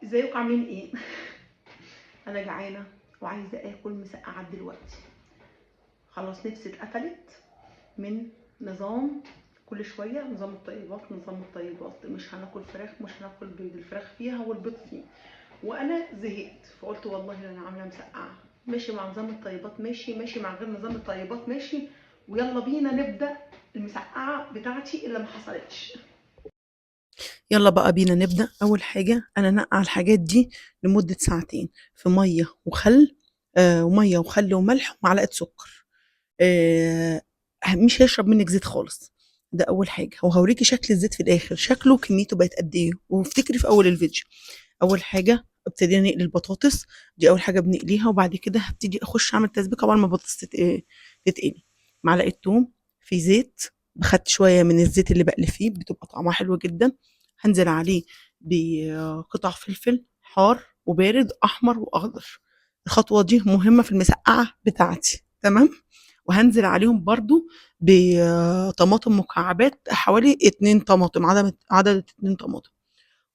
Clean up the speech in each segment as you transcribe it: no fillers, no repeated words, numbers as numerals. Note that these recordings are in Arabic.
ازيكم عاملين ايه؟ انا جعانه وعايزه اكل مسقعات دلوقتي. خلاص نفسي اتقفلت من نظام كل شويه نظام الطيبات نظام الطيبات، مش هناكل فراخ، مش هناكل بيض، الفراخ فيها والبيض فيه، وانا زهقت فقلت والله انا عامله مسقعه. ماشي مع نظام الطيبات ماشي، ماشي مع غير نظام الطيبات ماشي، ويلا بينا نبدا المسقعه بتاعتي اللي ما حصلتش. يلا بقى بينا نبدأ. أول حاجة أنا نقع الحاجات دي لمدة ساعتين في مية وخل، ومية وخل وملح ومعلقة سكر. آه مش هيشرب منك زيت خالص. ده أول حاجة، وهوريكي شكل الزيت في الآخر، شكله كميته بقت قد إيه، وافتكري في أول الفيديو. أول حاجة ابتدينا نقلي البطاطس، دي أول حاجة بنقليها، وبعد كده هبتدي أخش أعمل تسبيكة قبل ما البطاطس تتقلي. معلقة توم في زيت، خدت شوية من الزيت اللي بقلي فيه بتبقى طعمها حلو جدا. هنزل عليه بقطع فلفل حار وبارد احمر واخضر. الخطوه دي مهمه في المسقعه بتاعتي، تمام. وهنزل عليهم برضو بطماطم مكعبات، حوالي 2 طماطم، عدد 2 طماطم.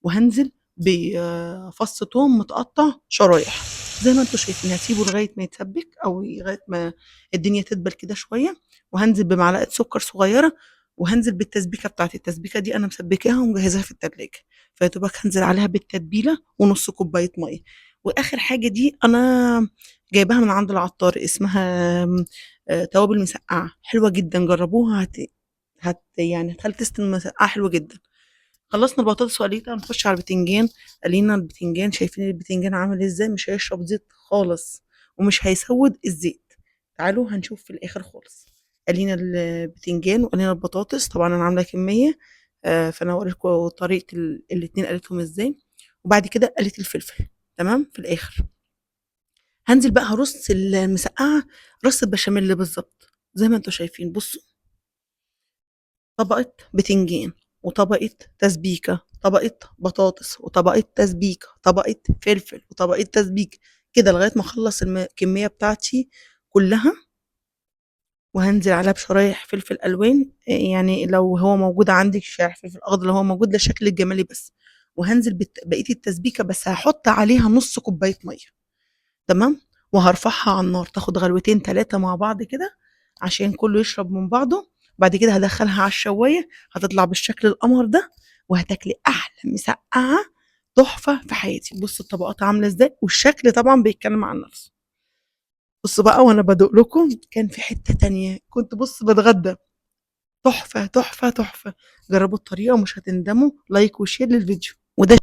وهنزل بفص ثوم متقطع شرايح. زي ما انتم شايفين هسيبه لغايه ما يتسبك او لغايه ما الدنيا تدبل كده شويه. وهنزل بمعلقه سكر صغيره، وهنزل بالتسبيكه بتاعتي. التسبيكه دي انا مسبكاها ومجهزاها في التلاجة، فيتوبك هنزل عليها بالتتبيله ونص كوبايه ميه. واخر حاجه دي انا جايباها من عند العطار، اسمها توابل مسقعه حلوه جدا، جربوها. يعني هتخلي تست المسقعه حلوه جدا. خلصنا البطاطس وقليتها، هنخش على البتنجان. قلينا البتنجان، شايفين البتنجان عامل ازاي، مش هيشرب زيت خالص ومش هيسود الزيت. تعالوا هنشوف في الاخر خالص. قلينا البتنجان وقلينا البطاطس، طبعا انا عامله كميه، فانا هوريكم طريقه الاتنين قليتهم ازاي. وبعد كده قليت الفلفل. تمام. في الاخر هنزل بقى هرص المسقعه، رص البشاميل بالظبط زي ما انتم شايفين. بصوا، طبقة بتنجان وطبقة تسبيكة، طبقة بطاطس وطبقة تسبيكة، طبقة فلفل وطبقة تسبيكة، كده لغاية ما اخلص الكمية بتاعتي كلها. وهنزل عليها بشرايح فلفل الوان، يعني لو هو موجود عندك شرايح فلفل اخضر، لو هو موجود للشكل الجمالي بس. وهنزل بقية التسبيكة، بس هحط عليها نص كوباية مية. تمام. وهرفعها على النار تاخد غلوتين 3 مع بعض كده عشان كله يشرب من بعضه. بعد كده هدخلها على الشواية، هتطلع بالشكل القمر ده، وهتاكلي احلى مسقعة تحفة في حياتي. بصوا الطبقات عاملة ازاي، والشكل طبعا بيتكلم عن نفسه. بصوا بقى وانا بدوق لكم كان في حتة تانية، كنت بص بتغدى. تحفة تحفة تحفة. جربوا الطريقة ومش هتندموا. لايك وشير للفيديو.